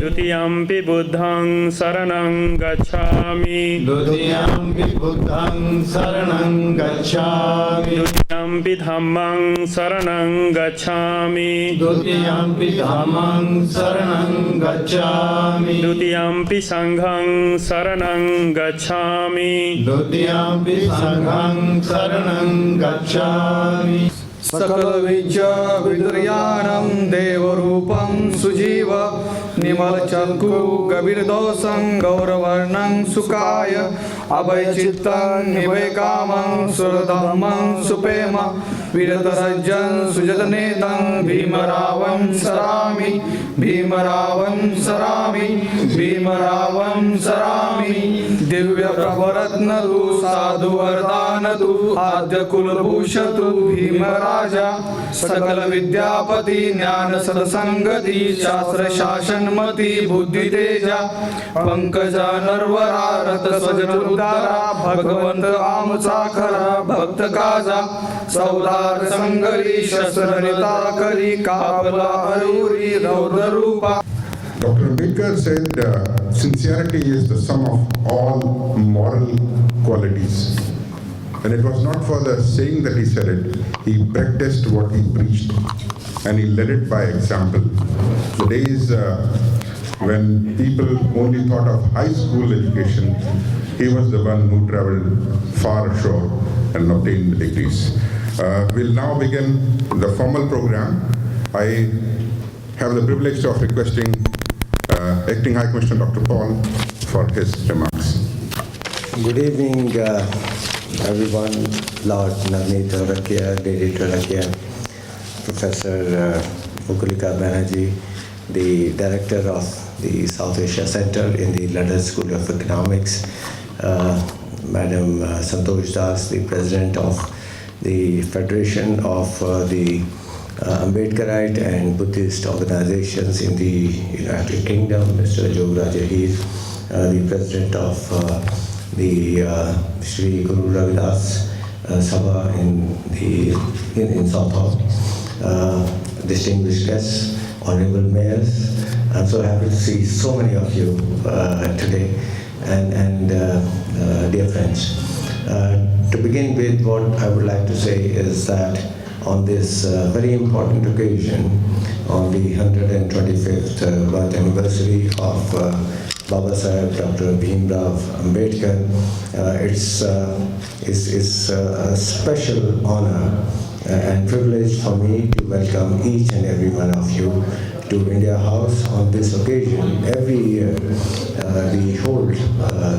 Dutiyampi buddhang saranang gacchami. Dutiyampi buddhang saranang gacchami. Dutiyampi dhammang saranang gacchami. Dutiyampi dhammang saranang gacchami. Dutiyampi sanghang saranang gacchami. Dutiyampi sanghang saranang gacchami. Sakala Vijja Viduryanam Devarupam Sujiva Nimal Chalku Gabirdosam Gauravarnam Sukaya Abhay Chittan Nibhay Kamam Suradhammam Supema Viratarajan Sujatanetam Bhimaravam Sarami Bhimaravam Sarami Bhimaravam Sarami Divya Prabharatnatu Sadhu Vardhanatu Adya Kulabhushatu Bhimaravam सकल विद्यापति ज्ञान सत्संगति शास्त्र शासन मति बुद्धि तेजा पंकज नरवरा रत सजन उदारा भगवंत आम साखरा भक्त काजा सौदार संगरी शस्त्र निता करी काबला अरूरी रौद्र रूपा. Dr. Ambedkar said sincerity is the sum of all moral qualities. And it was not for the saying that he said it. He practiced what he preached. And he led it by example. The days when people only thought of high school education, he was the one who traveled far ashore and obtained the degrees. We'll now begin the formal program. I have the privilege of requesting Acting High Commissioner Dr. Paul for his remarks. Good evening, everyone. Lord Navneet Rakia, Lady Rakia, Professor Mukulika Banerjee, the Director of the South Asia Center in the London School of Economics, Madam Santosh Das, the President of the Federation of the Ambedkarite and Buddhist organizations in the United Kingdom, Mr. Joguraj Ahir, the President of the Sri Guru Ravidas Sabha in Southall, distinguished guests, honorable mayors. I'm so happy to see so many of you today, and dear friends. To begin with, what I would like to say is that on this very important occasion, on the 125th birth anniversary of Baba Saheb Dr. Bhimrao Ambedkar, it's a special honor and privilege for me to welcome each and every one of you to India House on this occasion. Every year we hold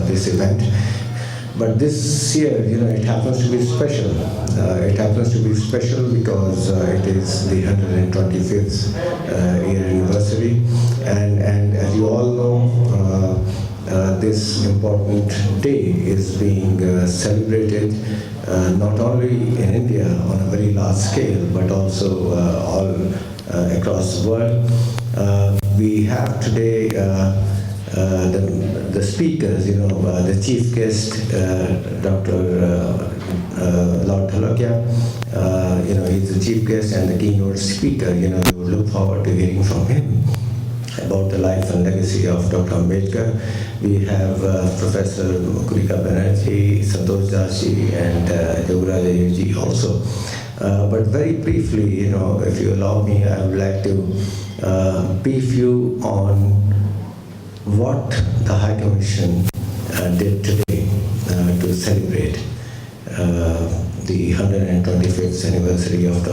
this event. But this year, it happens to be special. It happens to be special because it is the 125th year anniversary. And as you all know, this important day is being celebrated not only in India on a very large scale, but also all across the world. We have today the speakers, the chief guest, Dr. Lord Dholakia, he's the chief guest and the keynote speaker. We would look forward to hearing from him about the life and legacy of Dr. Ambedkar. We have Professor Mukulika Banerjee, Santosh Dashi, and Joguraj Ahir also. But very briefly, if you allow me, I would like to brief you on what the High Commission did today to celebrate the 125th anniversary of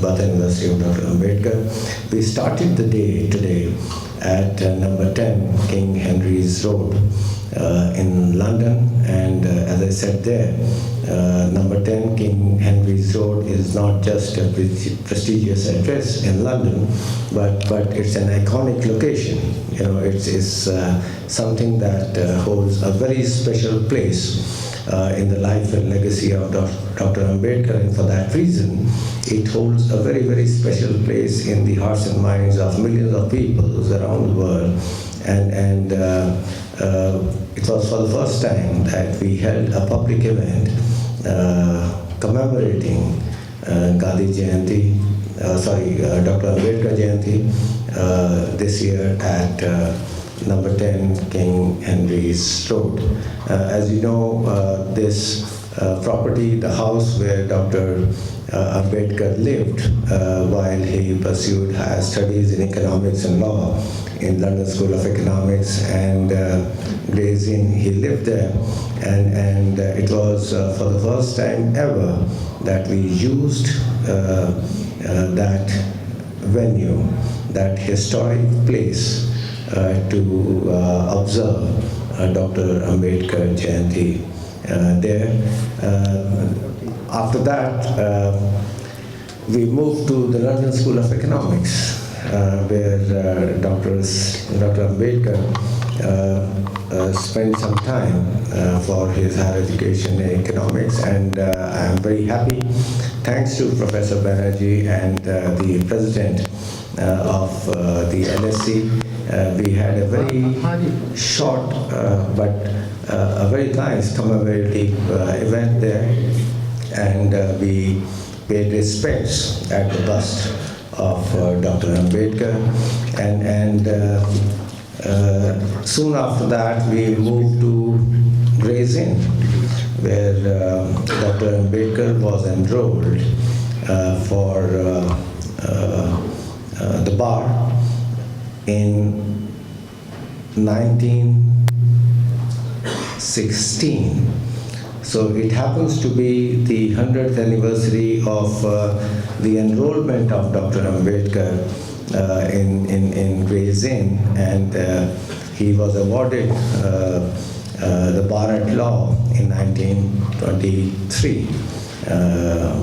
birth anniversary of Dr. Ambedkar. We started the day today at number 10 King Henry's Road in London, and as I said there, number 10 King Henry's Road is not just a prestigious address in London, but it's an iconic location. It's something that holds a very special place in the life and legacy of Dr. Ambedkar, and for that reason, it holds a very, very special place in the hearts and minds of millions of people around the world. And it was for the first time that we held a public event commemorating Gandhi Jayanti, Dr. Ambedkar Jayanti this year at number 10 King Henry's Road. As you know, this property, the house where Dr. Ambedkar lived while he pursued higher studies in economics and law in London School of Economics and Gray's Inn, he lived there. And it was for the first time ever that we used that venue, that historic place to observe Dr. Ambedkar Jayanti there. After that, we moved to the London School of Economics, where Dr. Ambedkar spent some time for his higher education in economics, and I am very happy, thanks to Professor Banerjee and the president of the LSC, we had a very short but a very nice commemorative event there, and we paid respects at the bust of Dr. Ambedkar, and soon after that we moved to Gray's Inn, where Dr. Ambedkar was enrolled for the bar in 1916. So it happens to be the 100th anniversary of the enrollment of Dr. Ambedkar in Gray's Inn, and he was awarded the bar at law in 1923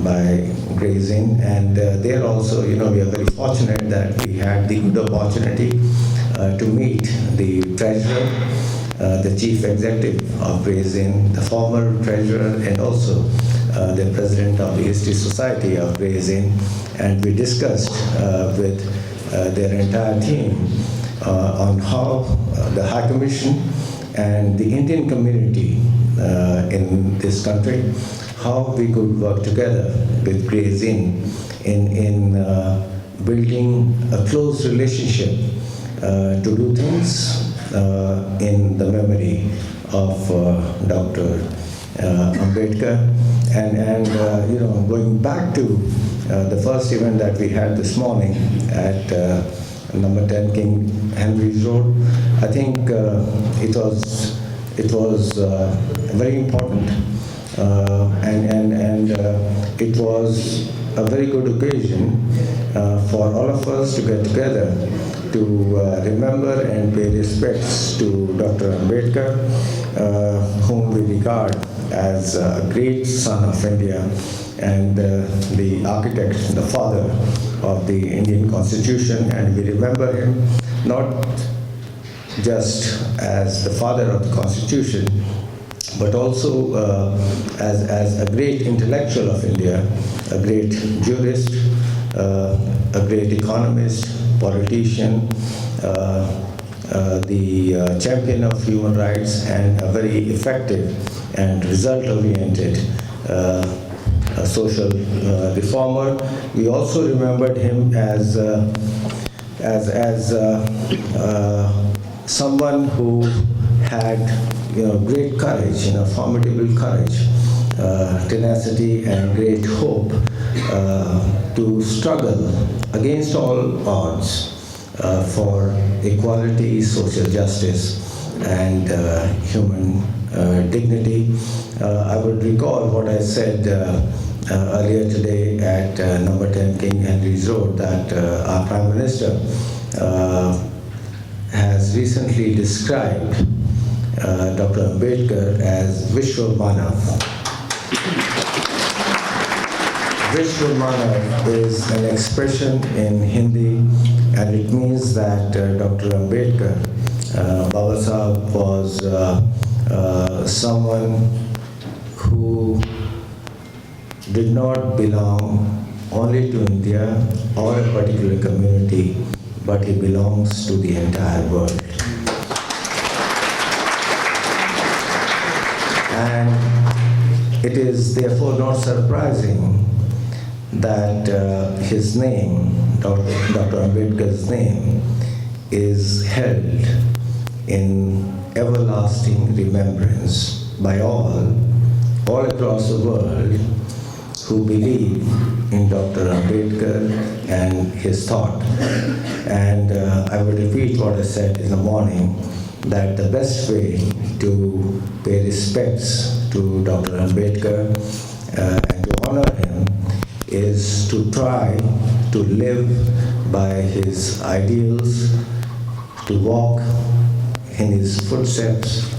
by Gray's Inn. And there also, we are very fortunate that we had the good opportunity to meet the treasurer, the chief executive of Gray's Inn, the former treasurer, and also the president of the History Society of Gray's Inn, and we discussed with their entire team on how the High Commission and the Indian community in this country, how we could work together with Gray's Inn in building a close relationship to do things in the memory of Dr. Ambedkar, and going back to the first event that we had this morning at number 10 King Henry's Road, I think it was very important, and it was a very good occasion for all of us to get together to remember and pay respects to Dr. Ambedkar, whom we regard as a great son of India and the architect, the father of the Indian Constitution. And we remember him not just as the father of the Constitution, but also as a great intellectual of India, a great jurist, a great economist, politician, the champion of human rights, and a very effective and result-oriented social reformer. We also remembered him as someone who had great courage, formidable courage, tenacity, and great hope to struggle against all odds for equality, social justice, and human dignity. I would recall what I said earlier today at number 10 King Henry's Road, that our Prime Minister has recently described Dr. Ambedkar as Vishwamanav. Vishwamanav is an expression in Hindi, and it means that Dr. Ambedkar, Baba Sahib, was someone who did not belong only to India or a particular community, but he belongs to the entire world. And it is therefore not surprising that his name, Dr. Ambedkar's name, is held in everlasting remembrance by all across the world who believe in Dr. Ambedkar and his thought. And I will repeat what I said in the morning, that the best way to pay respects to Dr. Ambedkar and to honor him is to try to live by his ideals, to walk in his footsteps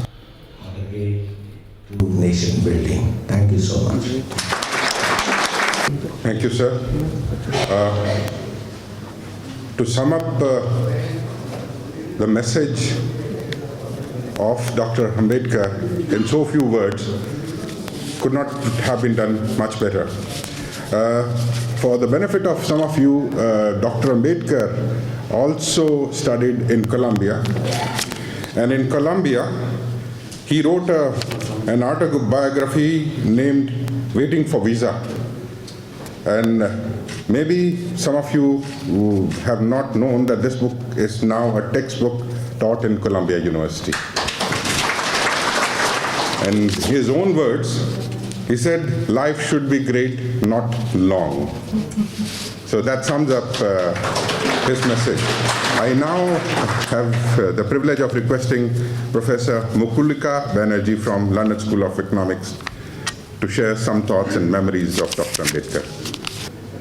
on the way to nation building. Thank you so much. Thank you, sir. To sum up the message of Dr. Ambedkar in so few words could not have been done much better. For the benefit of some of you, Dr. Ambedkar also studied in Columbia, and in Columbia he wrote an autobiography named Waiting for Visa. And maybe some of you who have not known that this book is now a textbook taught in Columbia University. In his own words, he said, life should be great, not long. So that sums up his message. I now have the privilege of requesting Professor Mukulika Banerjee from London School of Economics to share some thoughts and memories of Dr. Ambedkar.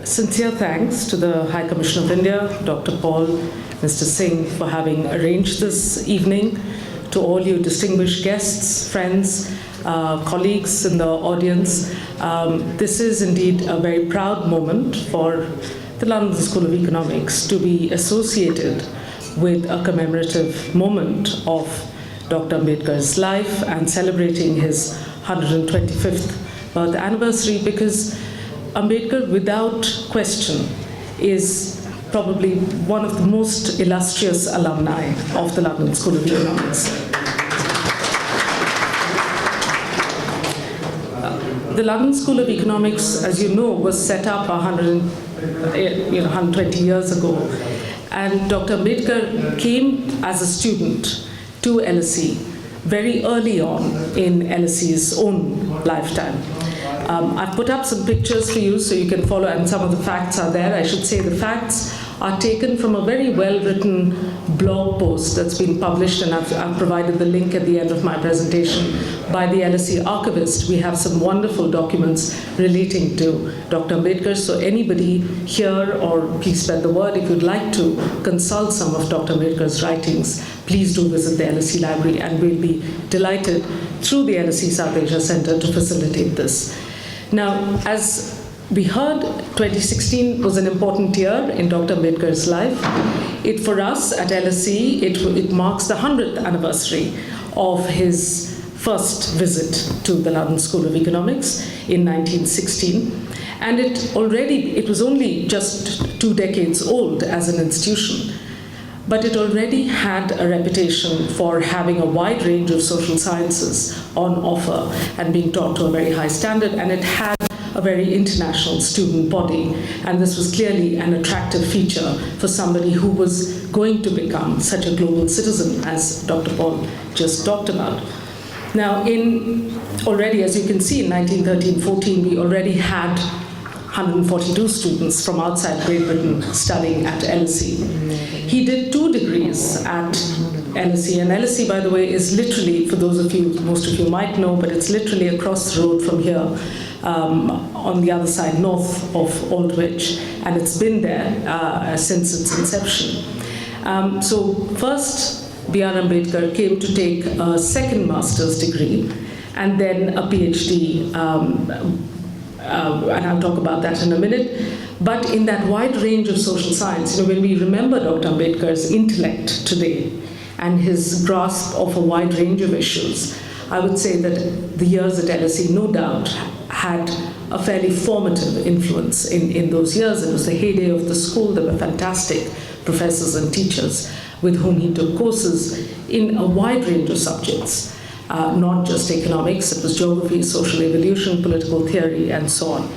Sincere thanks to the High Commission of India, Dr. Paul, Mr. Singh, for having arranged this evening. To all you distinguished guests, friends, colleagues in the audience, this is indeed a very proud moment for the London School of Economics to be associated with a commemorative moment of Dr. Ambedkar's life and celebrating his 125th birth anniversary, because Ambedkar, without question, is probably one of the most illustrious alumni of the London School of Economics. The London School of Economics, as you know, was set up 120 years ago, and Dr. Ambedkar came as a student to LSE very early on in LSE's own lifetime. I've put up some pictures for you so you can follow, and some of the facts are there. I should say the facts are taken from a very well-written blog post that's been published, and I've provided the link at the end of my presentation, by the LSE archivist. We have some wonderful documents relating to Dr. Ambedkar, so anybody here, or please spread the word, if you'd like to consult some of Dr. Ambedkar's writings, please do visit the LSE library, and we'll be delighted through the LSE South Asia Center to facilitate this. Now, as we heard, 2016 was an important year in Dr. Ambedkar's life. For us at LSE, it marks the 100th anniversary of his first visit to the London School of Economics in 1916. And it was only just 2 decades old as an institution, but it already had a reputation for having a wide range of social sciences on offer and being taught to a very high standard, and it had a very international student body, and this was clearly an attractive feature for somebody who was going to become such a global citizen, as Dr. Paul just talked about. Now, already, as you can see, in 1913-14, we already had 142 students from outside Great Britain studying at LSE. He did 2 degrees at LSE, and LSE, by the way, is literally, for those of you, most of you might know, but it's literally across the road from here, on the other side, north of Aldwych, and it's been there since its inception. So first, B.R. Ambedkar came to take a second master's degree and then a PhD, and I'll talk about that in a minute. But in that wide range of social science, when we remember Dr. Ambedkar's intellect today and his grasp of a wide range of issues, I would say that the years at LSE no doubt had a fairly formative influence in those years. It was the heyday of the school. There were fantastic professors and teachers with whom he took courses in a wide range of subjects, not just economics. It was geography, social evolution, political theory, and so on.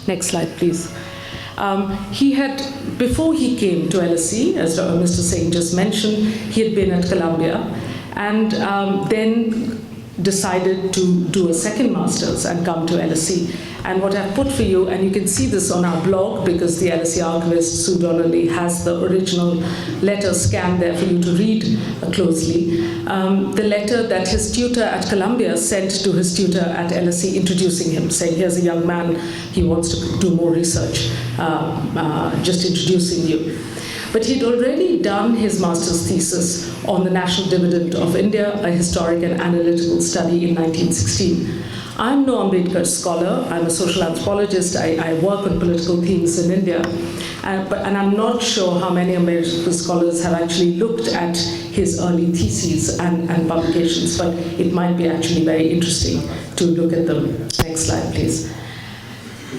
Next slide, please. He had, before he came to LSE, as Mr. Singh just mentioned, he had been at Columbia and then decided to do a second master's and come to LSE. And what I've put for you, and you can see this on our blog because the LSE archivist Sue Donnelly has the original letter scanned there for you to read closely. The letter that his tutor at Columbia sent to his tutor at LSE introducing him, saying, here's a young man, he wants to do more research, just introducing you. But he'd already done his master's thesis on the national dividend of India, a historic and analytical study in 1916. I'm no Ambedkar scholar, I'm a social anthropologist, I work on political themes in India, and I'm not sure how many Ambedkar scholars have actually looked at his early theses and publications, but it might be actually very interesting to look at them. Next slide, please.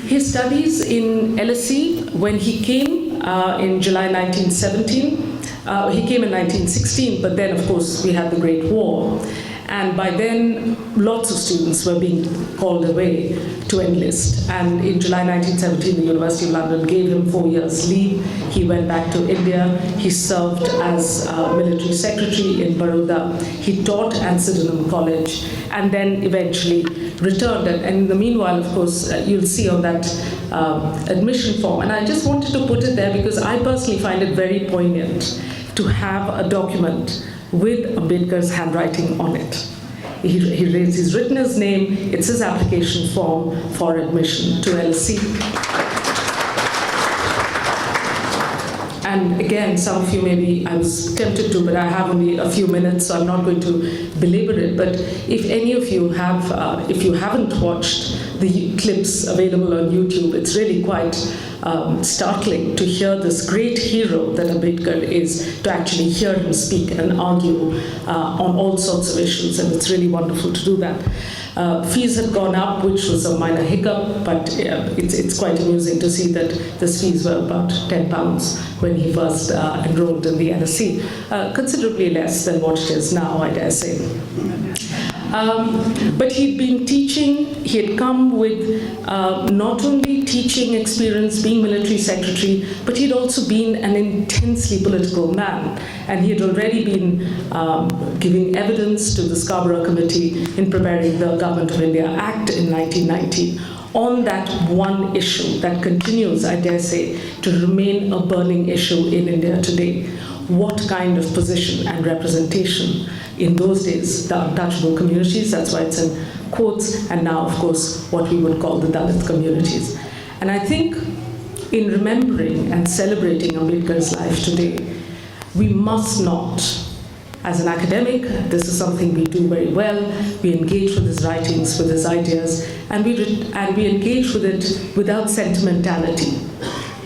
His studies in LSE, when he came in July 1917, he came in 1916, but then of course we had the Great War. And by then, lots of students were being called away to enlist. And in July 1917, the University of London gave him 4 years leave. He went back to India. He served as military secretary in Baroda. He taught at Sydenham College and then eventually returned. And in the meanwhile, of course, you'll see on that admission form. And I just wanted to put it there because I personally find it very poignant to have a document with Ambedkar's handwriting on it. He's written his name, it's his application form for admission to LSE. And again, some of you maybe, I was tempted to, but I have only a few minutes, so I'm not going to belabor it. But if any of you have, if you haven't watched the clips available on YouTube, it's really quite startling to hear this great hero that Ambedkar is, to actually hear him speak and argue on all sorts of issues, and it's really wonderful to do that. Fees had gone up, which was a minor hiccup, but it's quite amusing to see that the fees were about £10 when he first enrolled in the LSE, considerably less than what it is now, I dare say. But he'd been teaching, he had come with not only teaching experience, being military secretary, but he'd also been an intensely political man. And he had already been giving evidence to the Scarborough Committee in preparing the Government of India Act in 1990 on that one issue that continues, I dare say, to remain a burning issue in India today. What kind of position and representation in those days, the untouchable communities, that's why it's in quotes, and now, of course, what we would call the Dalit communities. And I think in remembering and celebrating Ambedkar's life today, we must not, as an academic, this is something we do very well, we engage with his writings, with his ideas, and we engage with it without sentimentality.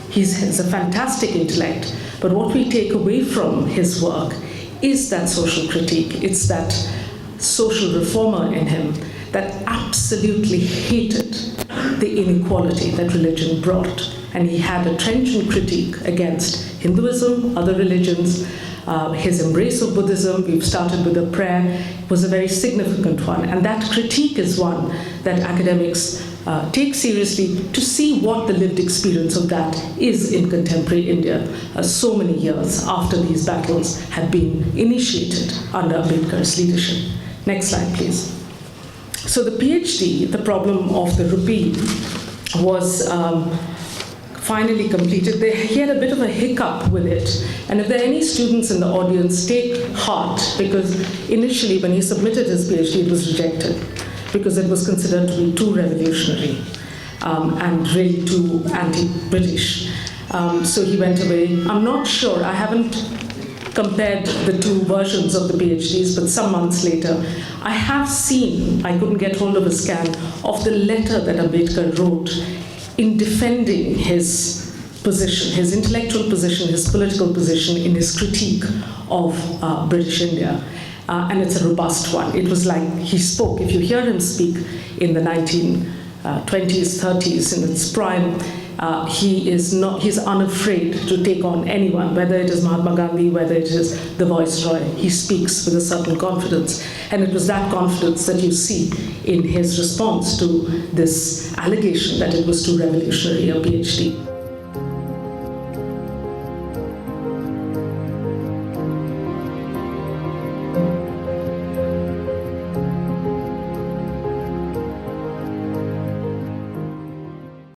He has a fantastic intellect, but what we take away from his work is that social critique. It's that social reformer in him that absolutely hated the inequality that religion brought. And he had a trenchant critique against Hinduism, other religions. His embrace of Buddhism, we've started with a prayer, was a very significant one. And that critique is one that academics take seriously to see what the lived experience of that is in contemporary India so many years after these battles had been initiated under Ambedkar's leadership. Next slide, please. So the PhD, the problem of the rupee, was finally completed. He had a bit of a hiccup with it. And if there are any students in the audience, take heart, because initially when he submitted his PhD, it was rejected, because it was considered to be too revolutionary and really too anti-British. So he went away. I'm not sure, I haven't compared the two versions of the PhDs, but some months later, I have seen, I couldn't get hold of a scan, of the letter that Ambedkar wrote in defending his position, his intellectual position, his political position in his critique of British India. And it's a robust one. It was like he spoke. If you hear him speak in the 1920s, 30s, in its prime, he's unafraid to take on anyone, whether it is Mahatma Gandhi, whether it is the Viceroy. He speaks with a certain confidence. And it was that confidence that you see in his response to this allegation that it was too revolutionary, a PhD.